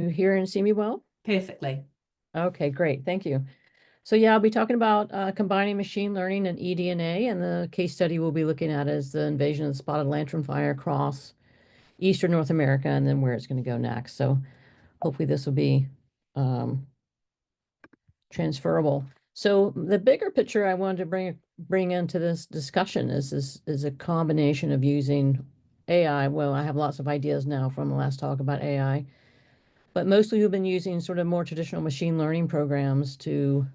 You hear and see me well? Perfectly. Okay, great. Thank you. So yeah, I'll be talking about combining machine learning and eDNA, and the case study we'll be looking at is the invasion of the spotted lanternfly across eastern North America, and then where it's going to go next. So hopefully this will be um, transferable. So the bigger picture I wanted to bring into this discussion is a combination of using AI. Well, I have lots of ideas now from the last talk about AI. But mostly we've been using sort of more traditional machine learning programs to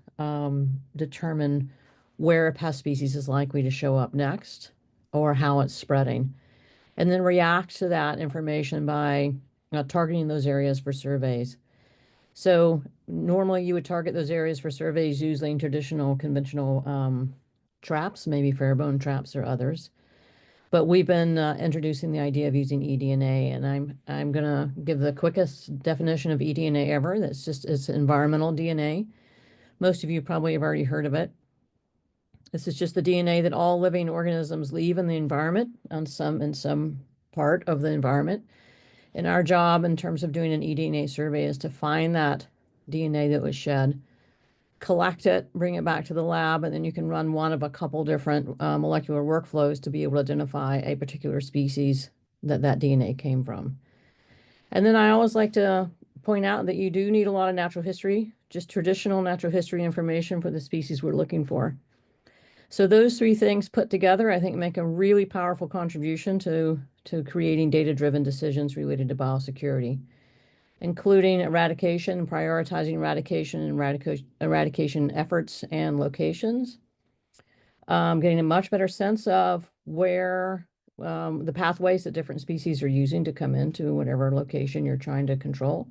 determine where a pest species is likely to show up next or how it's spreading, and then react to that information by targeting those areas for surveys. So normally you would target those areas for surveys using traditional conventional traps, maybe pheromone traps or others. But we've been introducing the idea of using eDNA, and I'm gonna give the quickest definition of eDNA ever. It's environmental DNA. Most of you probably have already heard of it. This is just the DNA that all living organisms leave in the environment in some part of the environment. And our job in terms of doing an eDNA survey is to find that DNA that was shed, collect it, bring it back to the lab, and then you can run one of a couple different molecular workflows to be able to identify a particular species that DNA came from. And then I always like to point out that you do need a lot of natural history, just traditional natural history information for the species we're looking for. So those three things put together, I think, make a really powerful contribution to creating data-driven decisions related to biosecurity, including eradication, prioritizing eradication and eradication efforts and locations, getting a much better sense of where the pathways that different species are using to come into whatever location you're trying to control.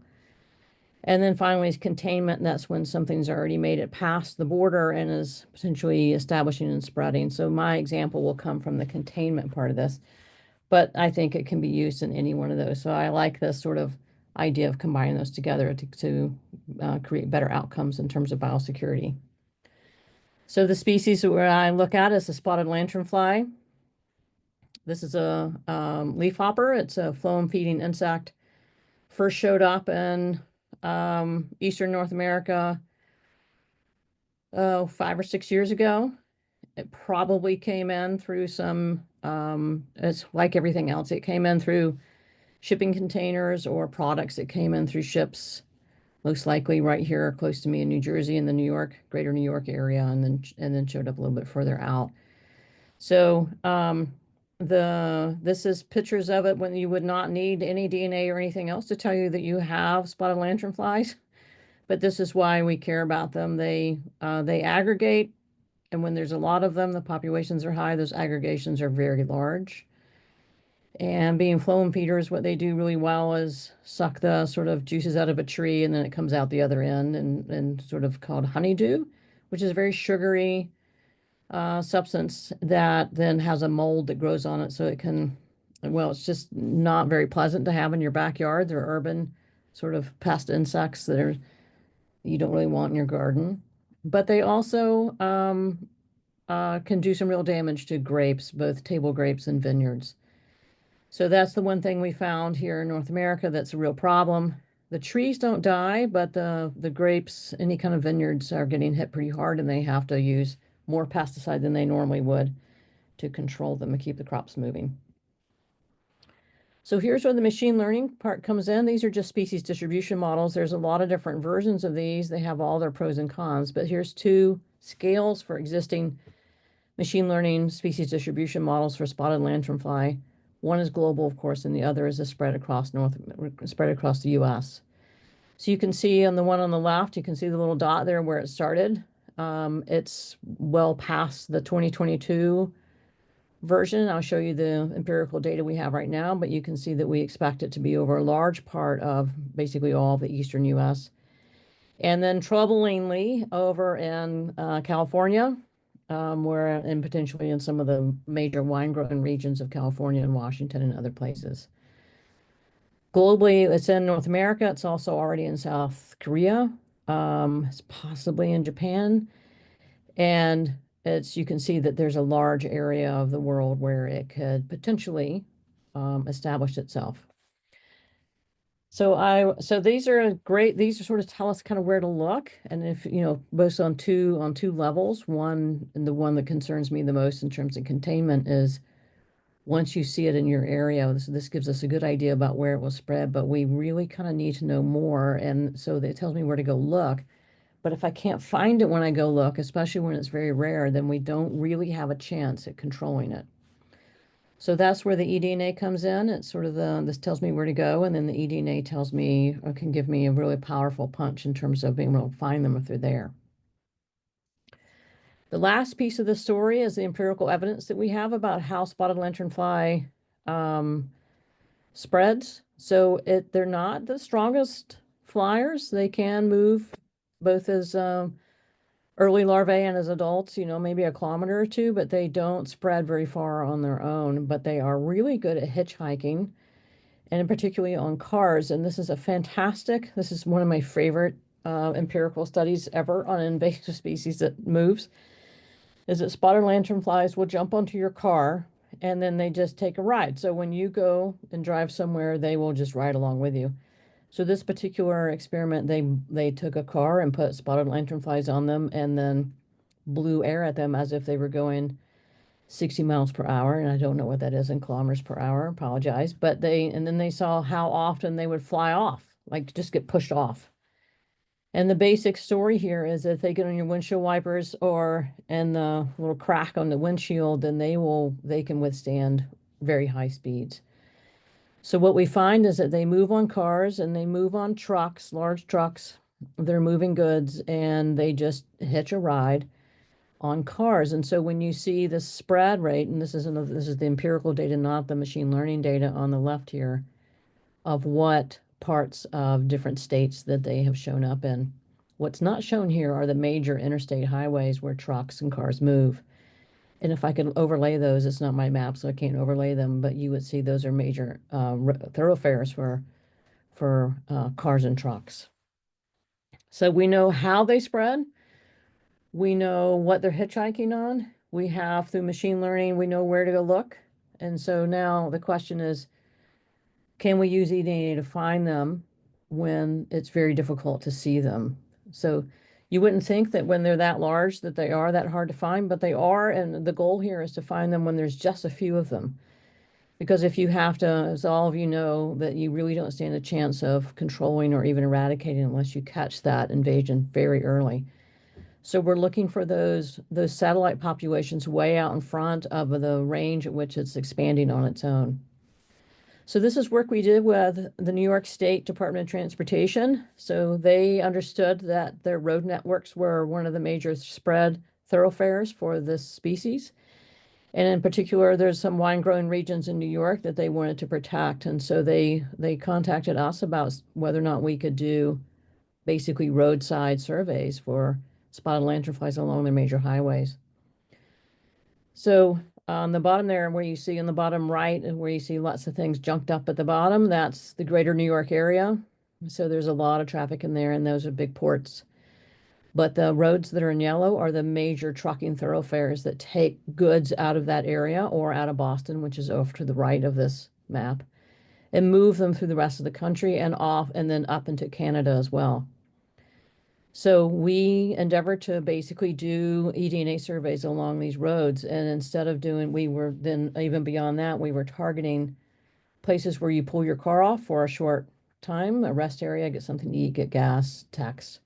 And then finally is containment, and that's when something's already made it past the border and is potentially establishing and spreading. So my example will come from the containment part of this, but I think it can be used in any one of those. So I like this sort of idea of combining those together to create better outcomes in terms of biosecurity. So the species where I look at is the spotted lanternfly. This is a leafhopper. It's a phloem feeding insect. First showed up in eastern North America, 5 or 6 years ago. It probably came in through it's like everything else. It came in through shipping containers or products that came in through ships, most likely right here close to me in New Jersey in the greater New York area, and then showed up a little bit further out. So this is pictures of it when you would not need any DNA or anything else to tell you that you have spotted lanternflies. But this is why we care about them. They aggregate, and when there's a lot of them, the populations are high. Those aggregations are very large. And being phloem feeders, what they do really well is suck the sort of juices out of a tree, and then it comes out the other end and sort of called honeydew, which is a very sugary substance that then has a mold that grows on it. So it can, well, it's just not very pleasant to have in your backyard. They're urban sort of pest insects you don't really want in your garden. But they also can do some real damage to grapes, both table grapes and vineyards. So that's the one thing we found here in North America that's a real problem. The trees don't die, but the grapes, any kind of vineyards are getting hit pretty hard, and they have to use more pesticide than they normally would to control them and keep the crops moving. So here's where the machine learning part comes in. These are just species distribution models. There's a lot of different versions of these. They have all their pros and cons, but here's two scales for existing machine learning species distribution models for spotted lanternfly. One is global, of course, and the other is spread across the US. So you can see on the one on the left, you can see the little dot there where it started. It's well past the 2022 version. I'll show you the empirical data we have right now, but you can see that we expect it to be over a large part of basically all of the eastern US. And then troublingly over in California, and potentially in some of the major wine growing regions of California and Washington and other places. Globally, it's in North America. It's also already in South Korea. It's possibly in Japan. And you can see that there's a large area of the world where it could potentially establish itself. So these are great. These are sort of tell us kind of where to look. And if, both on two levels, one, and the one that concerns me the most in terms of containment is once you see it in your area, this gives us a good idea about where it will spread, but we really kind of need to know more. And so it tells me where to go look. But if I can't find it when I go look, especially when it's very rare, then we don't really have a chance at controlling it. So that's where the eDNA comes in. It's sort of this tells me where to go, and then the eDNA tells me, or can give me a really powerful punch in terms of being able to find them if they're there. The last piece of the story is the empirical evidence that we have about how spotted lanternfly spreads. So they're not the strongest flyers. They can move both as early larvae and as adults, maybe a kilometer or two, but they don't spread very far on their own. But they are really good at hitchhiking, and particularly on cars. And this is one of my favorite empirical studies ever on an invasive species that moves, is that spotted lanternflies will jump onto your car and then they just take a ride. So when you go and drive somewhere, they will just ride along with you. So this particular experiment, they took a car and put spotted lanternflies on them and then blew air at them as if they were going 60 miles per hour. And I don't know what that is in kilometers per hour, apologize. And then they saw how often they would fly off, like just get pushed off. And the basic story here is if they get on your windshield wipers or in the little crack on the windshield, then they can withstand very high speeds. So what we find is that they move on cars and they move on trucks, large trucks. They're moving goods and they just hitch a ride on cars. And so when you see the spread rate, and this is the empirical data, not the machine learning data on the left here, of what parts of different states that they have shown up in. What's not shown here are the major interstate highways where trucks and cars move. And if I could overlay those, it's not my map, so I can't overlay them, but you would see those are major thoroughfares for cars and trucks. So we know how they spread. We know what they're hitchhiking on. We have, through machine learning, we know where to go look. And so now the question is, can we use eDNA to find them when it's very difficult to see them? So you wouldn't think that when they're that large that they are that hard to find, but they are. And the goal here is to find them when there's just a few of them. Because if you have to, as all of you know, that you really don't stand a chance of controlling or even eradicating unless you catch that invasion very early. So we're looking for those satellite populations way out in front of the range at which it's expanding on its own. So this is work we did with the New York State Department of Transportation. So they understood that their road networks were one of the major spread thoroughfares for this species. And in particular, there's some wine growing regions in New York that they wanted to protect. And so they contacted us about whether or not we could do basically roadside surveys for spotted lanternflies along their major highways. So on the bottom there, where you see in the bottom right and where you see lots of things junked up at the bottom, that's the greater New York area. So there's a lot of traffic in there, and those are big ports. But the roads that are in yellow are the major trucking thoroughfares that take goods out of that area or out of Boston, which is over to the right of this map, and move them through the rest of the country and off and then up into Canada as well. So we endeavored to basically do eDNA surveys along these roads. And instead of we were then even beyond that, we were targeting places where you pull your car off for a short time, a rest area, get something to eat, get gas, text.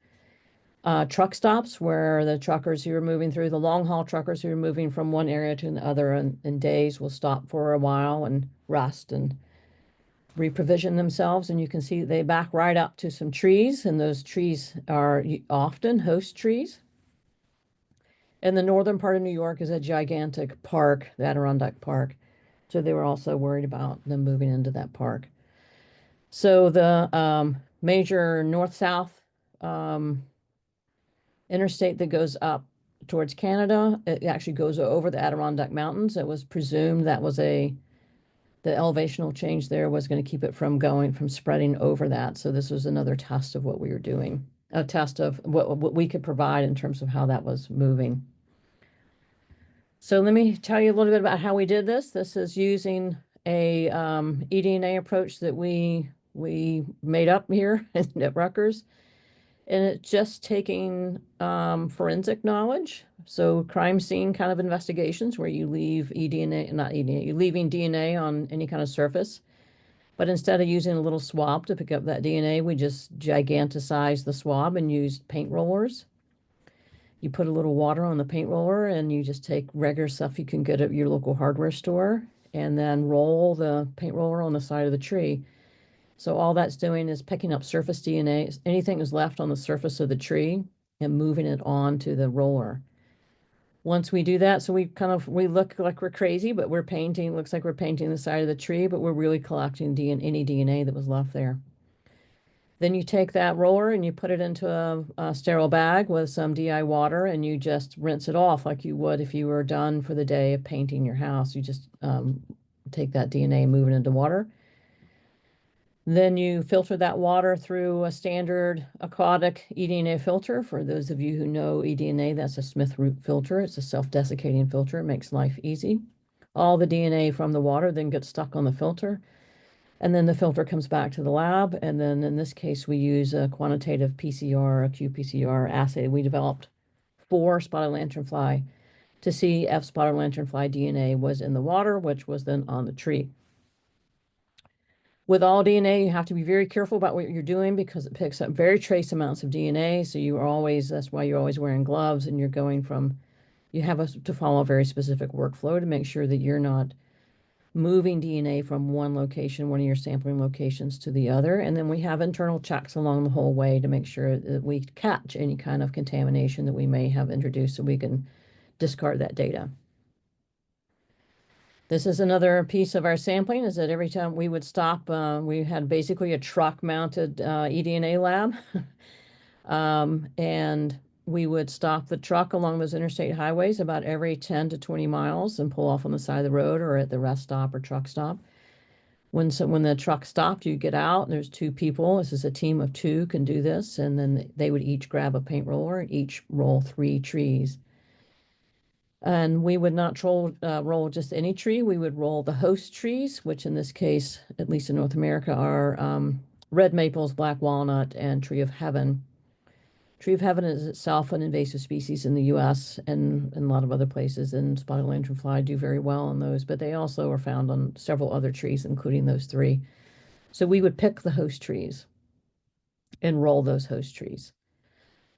Truck stops where the truckers who are moving through, the long haul truckers who are moving from one area to another in days will stop for a while and rest and reprovision themselves. And you can see they back right up to some trees, and those trees are often host trees. And the northern part of New York is a gigantic park, the Adirondack Park. So they were also worried about them moving into that park. So the major north-south interstate that goes up towards Canada, it actually goes over the Adirondack Mountains. It was presumed that was the elevational change there was going to keep it from spreading over that. So this was another test of what we were doing, a test of what we could provide in terms of how that was moving. So let me tell you a little bit about how we did this. This is using a eDNA approach that we we made up here at Rutgers. And it's just taking forensic knowledge. So crime scene kind of investigations where you leave eDNA, not eDNA, you're leaving DNA on any kind of surface. But instead of using a little swab to pick up that DNA, we just giganticize the swab and use paint rollers. You put a little water on the paint roller and you just take regular stuff you can get at your local hardware store and then roll the paint roller on the side of the tree. So all that's doing is picking up surface DNA, anything that's left on the surface of the tree, and moving it onto the roller. Once we do that, so we look like we're crazy, but we're painting, looks like we're painting the side of the tree, but we're really collecting any DNA that was left there. Then you take that roller and you put it into a sterile bag with some DI water and you just rinse it off like you would if you were done for the day of painting your house. You just take that DNA and move it into water. Then you filter that water through a standard aquatic eDNA filter. For those of you who know eDNA, that's a Smith root filter. It's a self-desiccating filter. It makes life easy. All the DNA from the water then gets stuck on the filter. And then the filter comes back to the lab. And then in this case, we use a quantitative PCR, a qPCR assay we developed for spotted lanternfly to see if spotted lanternfly DNA was in the water, which was then on the tree. With all DNA, you have to be very careful about what you're doing because it picks up very trace amounts of DNA. So you are always, that's why you're always wearing gloves and you're going from, you have to follow a very specific workflow to make sure that you're not moving DNA from one location, one of your sampling locations to the other. And then we have internal checks along the whole way to make sure that we catch any kind of contamination that we may have introduced so we can discard that data. This is another piece of our sampling is that every time we would stop, we had basically a truck mounted eDNA lab. And we would stop the truck along those interstate highways about every 10 to 20 miles and pull off on the side of the road or at the rest stop or truck stop. When the truck stopped, you get out, there's two people. This is a team of two can do this. And then they would each grab a paint roller and each roll 3 trees. And we would not roll just any tree. We would roll the host trees, which in this case, at least in North America, are red maples, black walnut, and tree of heaven. Tree of heaven is itself an invasive species in the U.S. and in a lot of other places, and spotted lanternfly do very well on those, but they also are found on several other trees, including those 3. So we would pick the host trees and roll those host trees.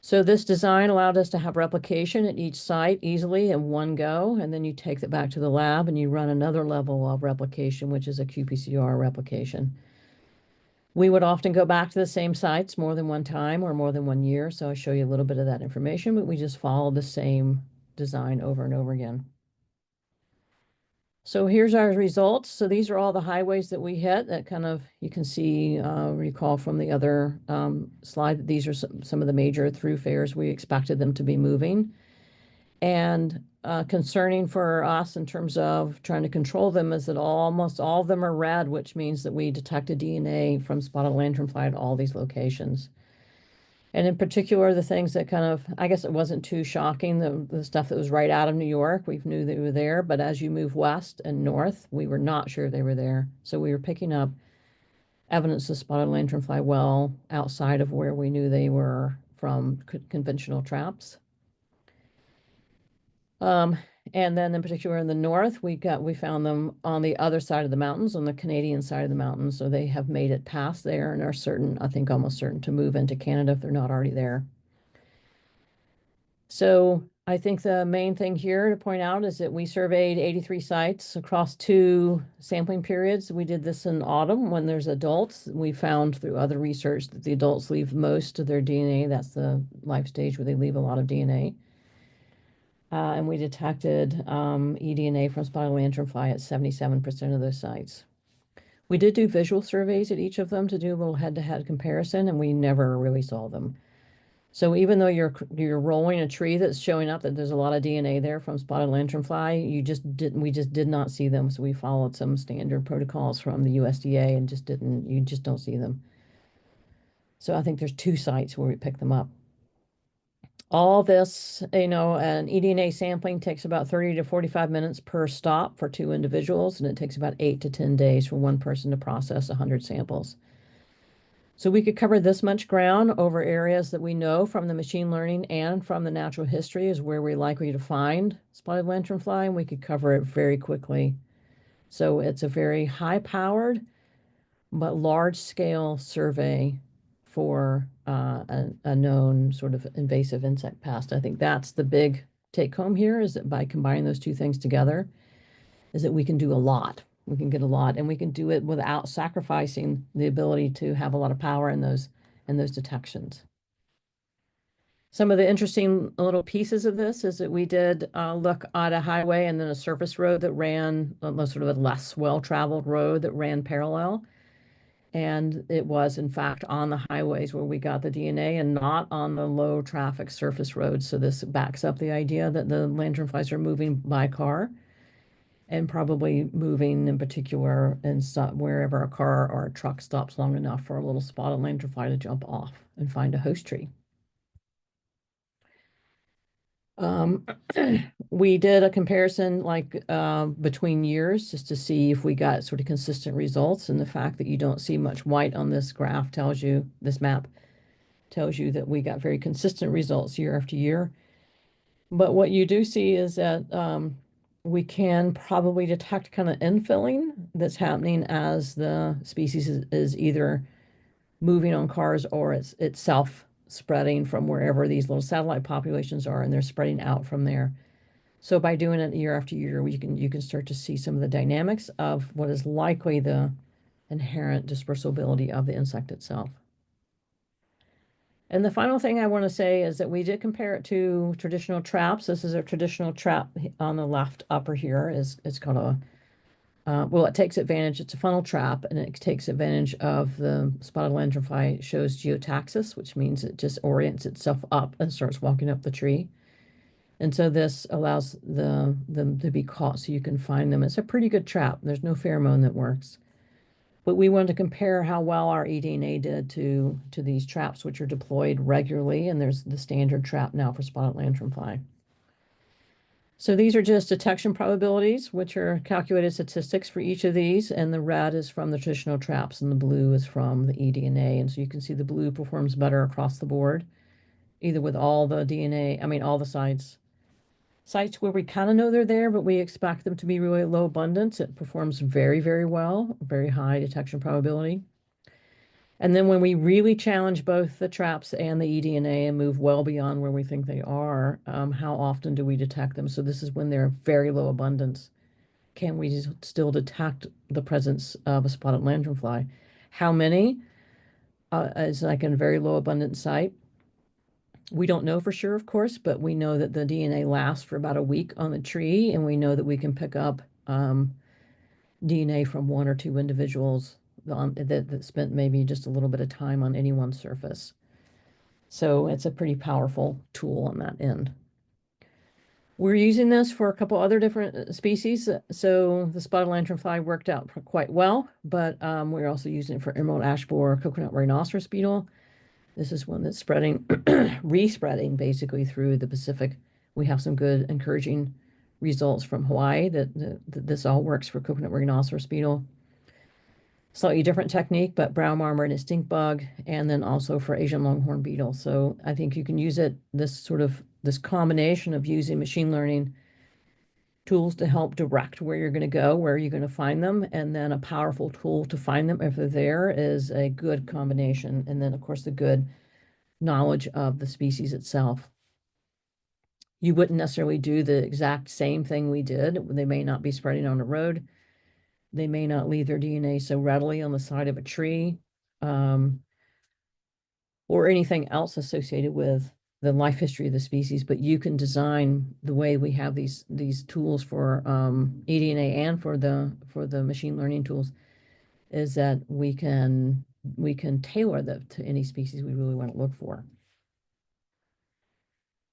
So this design allowed us to have replication at each site easily in one go, and then you take it back to the lab and you run another level of replication, which is a qPCR replication. We would often go back to the same sites more than one time or more than 1 year, so I'll show you a little bit of that information, but we just follow the same design over and over again. So here's our results. So these are all the highways that we hit that kind of, you can see, recall from the other slide that these are some of the major thoroughfares we expected them to be moving. And concerning for us in terms of trying to control them is that almost all of them are red, which means that we detected DNA from spotted lanternfly at all these locations. And in particular, the things that kind of, I guess it wasn't too shocking, the stuff that was right out of New York, we knew they were there, but as you move west and north, we were not sure they were there. So we were picking up evidence of spotted lanternfly well outside of where we knew they were from conventional traps. And then in particular in the north, we found them on the other side of the mountains, on the Canadian side of the mountains. So they have made it past there and are certain, I think almost certain to move into Canada if they're not already there. So I think the main thing here to point out is that we surveyed 83 sites across 2 sampling periods. We did this in autumn when there's adults. We found through other research that the adults leave most of their DNA. That's the life stage where they leave a lot of DNA. And we detected eDNA from spotted lanternfly at 77% of those sites. We did do visual surveys at each of them to do a little head-to-head comparison, and we never really saw them. So even though you're rolling a tree that's showing up that there's a lot of DNA there from spotted lanternfly, we just did not see them. So we followed some standard protocols from the USDA and you just don't see them. So I think there's 2 sites where we pick them up. All this, an eDNA sampling takes about 30 to 45 minutes per stop for 2 individuals, and it takes about 8 to 10 days for one person to process 100 samples. So we could cover this much ground over areas that we know from the machine learning and from the natural history is where we're likely to find spotted lanternfly, and we could cover it very quickly. So it's a very high-powered but large-scale survey for a known sort of invasive insect pest. I think that's the big take-home here, is that by combining those two things together, is that we can do a lot. We can get a lot, and we can do it without sacrificing the ability to have a lot of power in those detections. Some of the interesting little pieces of this is that we did look at a highway and then a surface road that ran, sort of a less well-traveled road that ran parallel. And it was, in fact, on the highways where we got the DNA and not on the low traffic surface roads. So this backs up the idea that the lanternflies are moving by car and probably moving in particular and stop wherever a car or a truck stops long enough for a little spotted lanternfly to jump off and find a host tree. We did a comparison between years just to see if we got sort of consistent results. And the fact that you don't see much white on this graph tells you, this map tells you that we got very consistent results year after year. But what you do see is that we can probably detect kind of infilling that's happening as the species is either moving on cars or it's itself spreading from wherever these little satellite populations are, and they're spreading out from there. So by doing it year after year, you can start to see some of the dynamics of what is likely the inherent dispersibility of the insect itself. And the final thing I want to say is that we did compare it to traditional traps. This is a traditional trap on the left upper here. It's called a well, it takes advantage, it's a funnel trap, and it takes advantage of the spotted lanternfly shows geotaxis, which means it just orients itself up and starts walking up the tree. And so this allows them to be caught so you can find them. It's a pretty good trap. There's no pheromone that works. But we wanted to compare how well our eDNA did to these traps, which are deployed regularly, and there's the standard trap now for spotted lanternfly. So these are just detection probabilities, which are calculated statistics for each of these, and the red is from the traditional traps, and the blue is from the eDNA. And so you can see the blue performs better across the board, either with all the DNA, I mean, all the sites where we kind of know they're there, but we expect them to be really low abundance. It performs very, very well, very high detection probability. And then when we really challenge both the traps and the eDNA and move well beyond where we think they are, how often do we detect them? So this is when they're very low abundance. Can we still detect the presence of a spotted lanternfly? How many is like in a very low abundance site. We don't know for sure, of course, but we know that the DNA lasts for about a week on the tree, and we know that we can pick up DNA from one or two individuals that spent maybe just a little bit of time on any one surface. So it's a pretty powerful tool on that end. We're using this for a couple other different species. So the spotted lanternfly worked out quite well, but we're also using it for emerald ash borer, coconut rhinoceros beetle. This is one that's spreading, re-spreading basically through the Pacific. We have some good encouraging results from Hawaii that this all works for coconut rhinoceros beetle. Slightly different technique, but brown marmor and a stink bug, and then also for Asian longhorn beetle. So I think you can use it, this combination of using machine learning tools to help direct where you're going to go, where you're going to find them, and then a powerful tool to find them if they're there is a good combination. And then, of course, the good knowledge of the species itself. You wouldn't necessarily do the exact same thing we did. They may not be spreading on the road. They may not leave their DNA so readily on the side of a tree, or anything else associated with the life history of the species, but you can design the way we have these tools for eDNA and for the machine learning tools, is that we can tailor them to any species we really want to look for.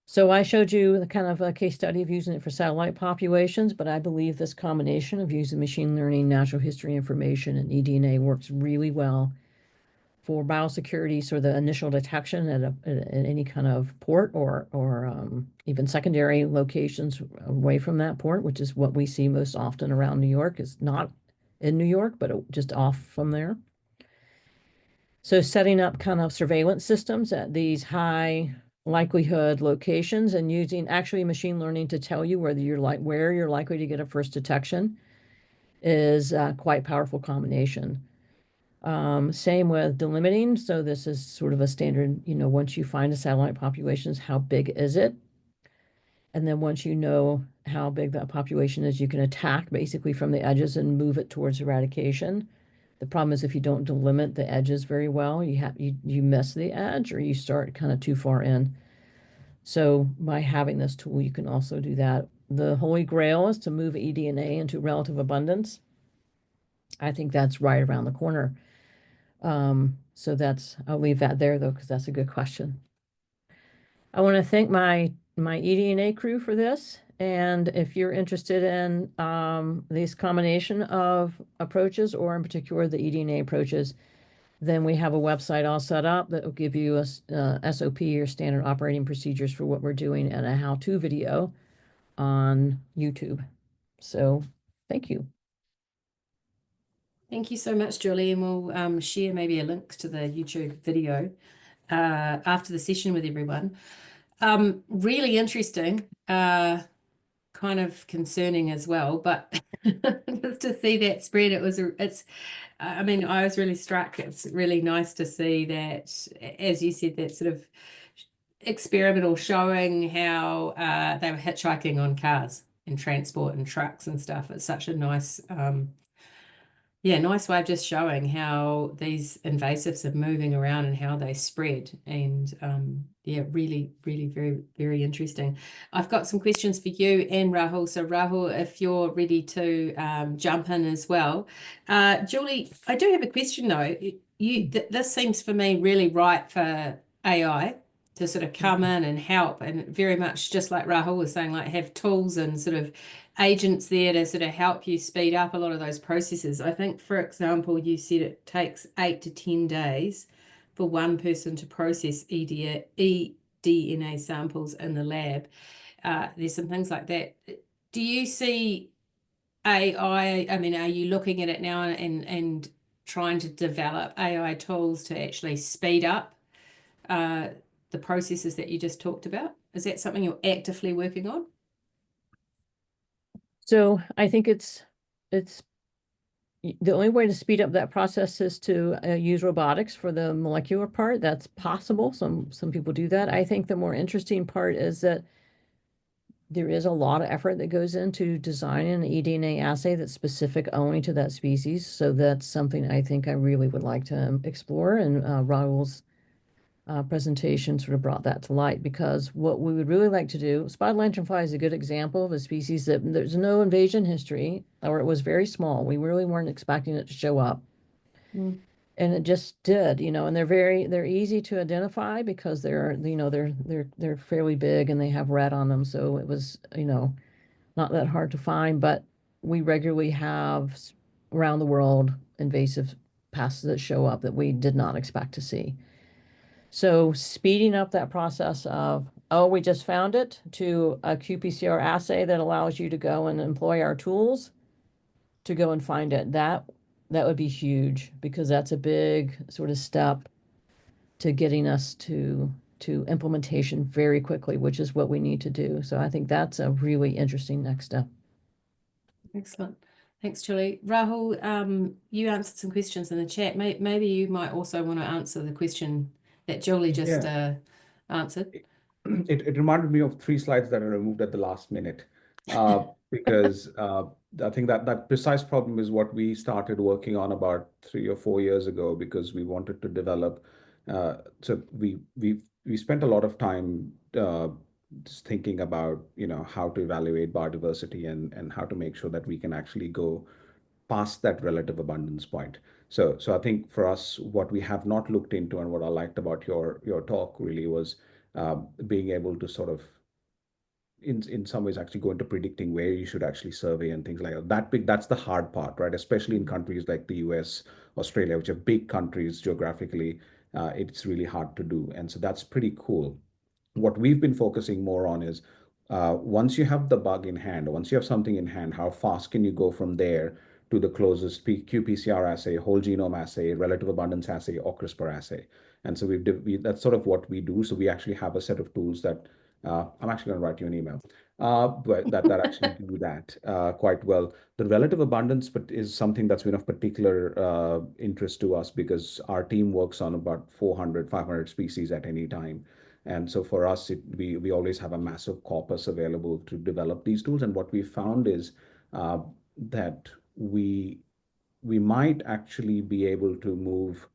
So I showed you the kind of a case study of using it for satellite populations, but I believe this combination of using machine learning, natural history information, and eDNA works really well for biosecurity, so the initial detection at any kind of port or even secondary locations away from that port, which is what we see most often around New York, is not in New York, but just off from there. So setting up kind of surveillance systems at these high likelihood locations and using actually machine learning to tell you whether where you're likely to get a first detection is a quite powerful combination. Same with delimiting. So this is sort of a standard, once you find a satellite populations, how big is it? And then once you know how big that population is, you can attack basically from the edges and move it towards eradication. The problem is if you don't delimit the edges very well, you miss the edge or you start kind of too far in. So by having this tool, you can also do that. The holy grail is to move eDNA into relative abundance. I think that's right around the corner. So I'll leave that there though, because that's a good question. I want to thank my eDNA crew for this. And if you're interested in this combination of approaches, or in particular the eDNA approaches, then we have a website all set up that will give you a SOP or standard operating procedures for what we're doing and a how-to video on YouTube. So thank you. Thank you so much, Julie, and we'll share maybe a link to the YouTube video after the session with everyone. Really interesting, kind of concerning as well, but just to see that spread, I mean, I was really struck. It's really nice to see that, as you said, that sort of experimental showing how they were hitchhiking on cars and transport and trucks and stuff. It's such a nice nice way of just showing how these invasives are moving around and how they spread. And really, really very, very interesting. I've got some questions for you and Rahul. So Rahul, if you're ready to jump in as well. Julie, I do have a question though. This seems for me really right for AI to sort of come in and help, and very much just like Rahul was saying, like have tools and sort of agents there to sort of help you speed up a lot of those processes. I think, for example, you said it takes 8 to 10 days for one person to process eDNA samples in the lab. There's some things like that. Do you see AI, I mean, are you looking at it now and trying to develop AI tools to actually speed up the processes that you just talked about? Is that something you're actively working on? So I think it's the only way to speed up that process is to use robotics for the molecular part. That's possible. Some people do that. I think the more interesting part is that there is a lot of effort that goes into designing an eDNA assay that's specific only to that species. So that's something I think I really would like to explore. And Rahul's presentation sort of brought that to light, because what we would really like to do, spotted lanternfly is a good example of a species that there's no invasion history, or it was very small. We really weren't expecting it to show up. And it just did, and they're easy to identify because they're fairly big and they have red on them. So it was, not that hard to find, but we regularly have around the world invasive pests that show up that we did not expect to see. So speeding up that process of, oh, we just found it, to a qPCR assay that allows you to go and employ our tools to go and find it, that would be huge, because that's a big sort of step to getting us to implementation very quickly, which is what we need to do. So I think that's a really interesting next step. Excellent. Thanks, Julie. Rahul, you answered some questions in the chat. Maybe you might also want to answer the question that Julie just answered. It reminded me of 3 slides that I removed at the last minute, because I think that precise problem is what we started working on about 3 or 4 years ago, because we wanted to develop. So we spent a lot of time just thinking about how to evaluate biodiversity and how to make sure that we can actually go past that relative abundance point. So I think for us, what we have not looked into, and what I liked about your talk really was being able to sort of in some ways actually go into predicting where you should actually survey and things like that. That's the hard part, right? Especially in countries like the US, Australia, which are big countries geographically, it's really hard to do. And so that's pretty cool. What we've been focusing more on is once you have the bug in hand, once you have something in hand, how fast can you go from there to the closest qPCR assay, whole genome assay, relative abundance assay, or CRISPR assay. And so that's sort of what we do. So we actually have a set of tools that I'm actually going to write you an email but that actually do that quite well. The relative abundance is something that's been of particular interest to us because our team works on about 400, 500 species at any time. And so for us, we always have a massive corpus available to develop these tools. And what we found is that we might actually be able to move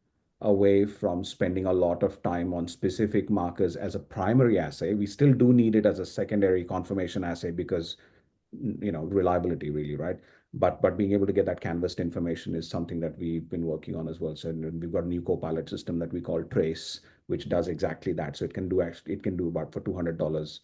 away from spending a lot of time on specific markers as a primary assay. We still do need it as a secondary confirmation assay because, reliability really, right? But being able to get that canvassed information is something that we've been working on as well. So we've got a new Copilot system that we call Trace, which does exactly that. So it can do about for $200,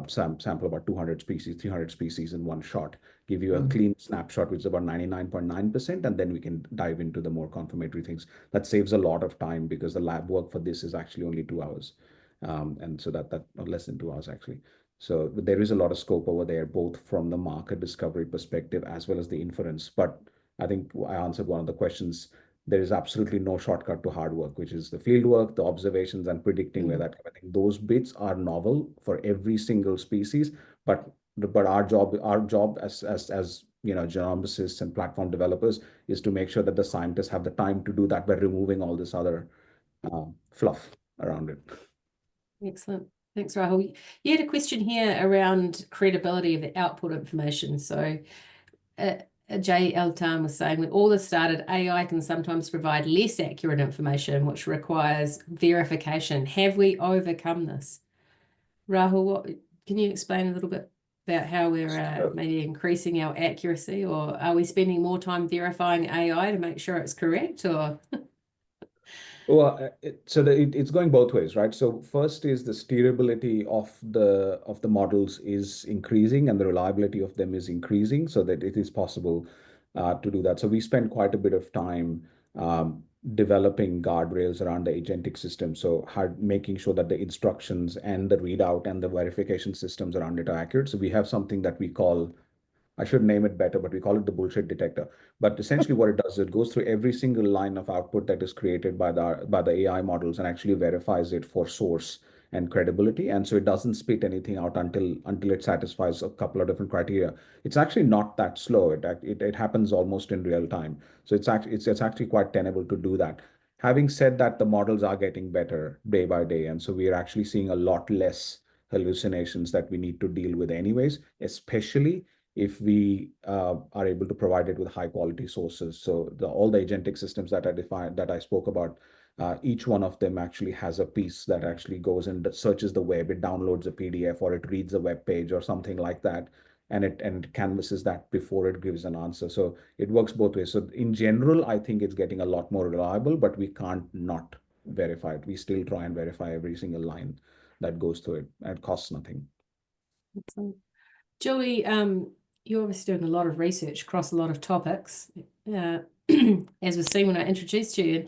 sample about 200 species, 300 species in one shot, give you a clean snapshot, which is about 99.9%, and then we can dive into the more confirmatory things. That saves a lot of time because the lab work for this is actually only 2 hours. And so that less than 2 hours actually. So there is a lot of scope over there, both from the market discovery perspective as well as the inference. But I think I answered one of the questions. There is absolutely no shortcut to hard work, which is the field work, the observations, and predicting where that. I think those bits are novel for every single species. But our job as genomicists and platform developers is to make sure that the scientists have the time to do that by removing all this other fluff around it. Excellent. Thanks, Rahul. You had a question here around credibility of the output information. So Jay Eltan was saying, when all this started, AI can sometimes provide less accurate information, which requires verification. Have we overcome this? Rahul, can you explain a little bit about how we're maybe increasing our accuracy, or are we spending more time verifying AI to make sure it's correct, or? Well, it's going both ways, right? So first is the steerability of the models is increasing and the reliability of them is increasing so that it is possible to do that. So we spend quite a bit of time developing guardrails around the agentic system. So making sure that the instructions and the readout and the verification systems around it are accurate. So we have something that we call, I should name it better, but we call it the bullshit detector. But essentially what it does, it goes through every single line of output that is created by the AI models and actually verifies it for source and credibility. And so it doesn't spit anything out until it satisfies a couple of different criteria. It's actually not that slow. It happens almost in real time. So it's actually quite tenable to do that. Having said that, the models are getting better day by day. And so we are actually seeing a lot less hallucinations that we need to deal with anyways, especially if we are able to provide it with high quality sources. So all the agentic systems that I spoke about, each one of them actually has a piece that actually goes and searches the web, it downloads a PDF or it reads a web page or something like that, and it canvasses that before it gives an answer. So it works both ways. So in general, I think it's getting a lot more reliable, but we can't not verify it. We still try and verify every single line that goes through it, and it costs nothing. Excellent. Julie, you're obviously doing a lot of research across a lot of topics, as was seen when I introduced you.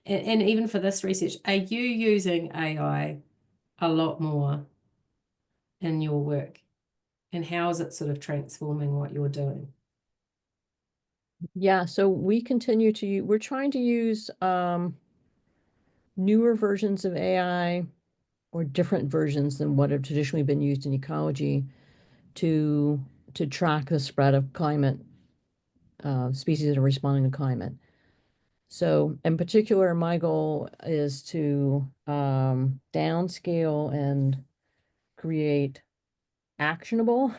And even for this research, are you using AI a lot more in your work? And how is it sort of transforming what you're doing? Yeah, so we're trying to use newer versions of AI or different versions than what have traditionally been used in ecology to track the spread of climate species that are responding to climate. So in particular, my goal is to downscale and create actionable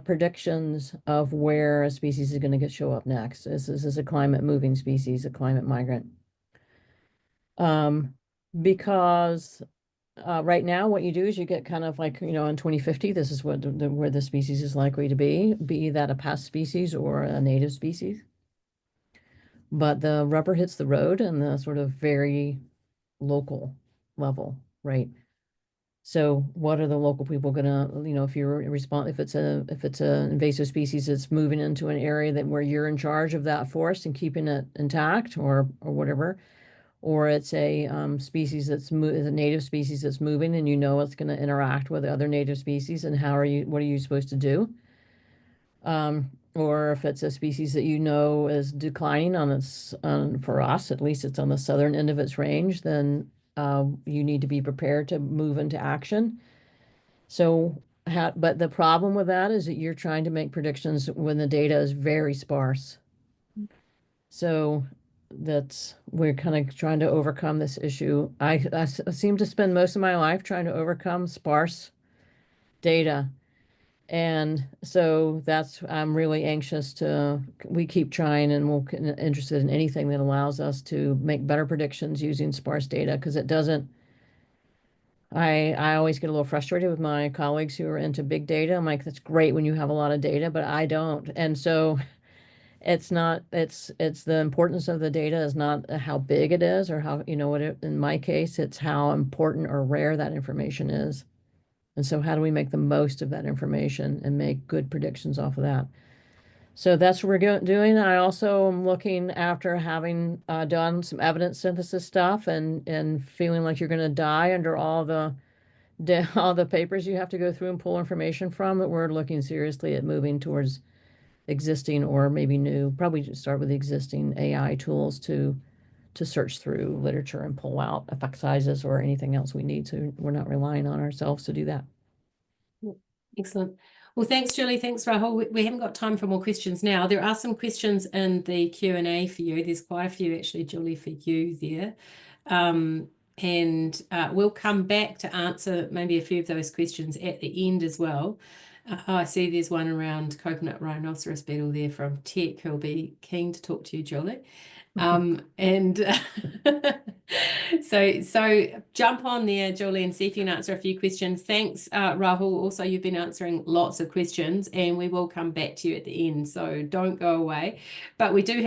predictions of where a species is going to show up next. This is a climate moving species, a climate migrant. Because right now what you do is you get kind of like, in 2050, this is where the species is likely to be that a pest species or a native species. But the rubber hits the road and the sort of very local level, right? So what are the local people gonna, if it's an invasive species that's moving into an area where you're in charge of that forest and keeping it intact or whatever, or it's a species is a native species that's moving and it's going to interact with other native species, and what are you supposed to do? or if it's a species that you know is declining on its, for us, at least it's on the southern end of its range, then you need to be prepared to move into action. So, but the problem with that is that you're trying to make predictions when the data is very sparse. So we're kind of trying to overcome this issue. I seem to spend most of my life trying to overcome sparse data. And so I'm really anxious we keep trying, and we're interested in anything that allows us to make better predictions using sparse data, because I always get a little frustrated with my colleagues who are into big data. I'm like, that's great when you have a lot of data, but I don't. And so it's the importance of the data is not how big it is or how, in my case, it's how important or rare that information is. And so how do we make the most of that information and make good predictions off of that? So that's what we're doing. I also am looking, after having done some evidence synthesis stuff and feeling like you're going to die under all the papers you have to go through and pull information from, that we're looking seriously at moving towards existing or maybe new, probably just start with the existing AI tools to search through literature and pull out effect sizes or anything else we need. So we're not relying on ourselves to do that. Excellent. Well, thanks, Julie. Thanks, Rahul. We haven't got time for more questions now. There are some questions in the Q&A for you. There's quite a few, actually, Julie, for you there. And we'll come back to answer maybe a few of those questions at the end as well. I see there's one around coconut rhinoceros beetle there from Tech, who'll be keen to talk to you, Julie. And so jump on there, Julie, and see if you can answer a few questions. Thanks, Rahul. Also, you've been answering lots of questions, and we will come back to you at the end, so don't go away. But we do have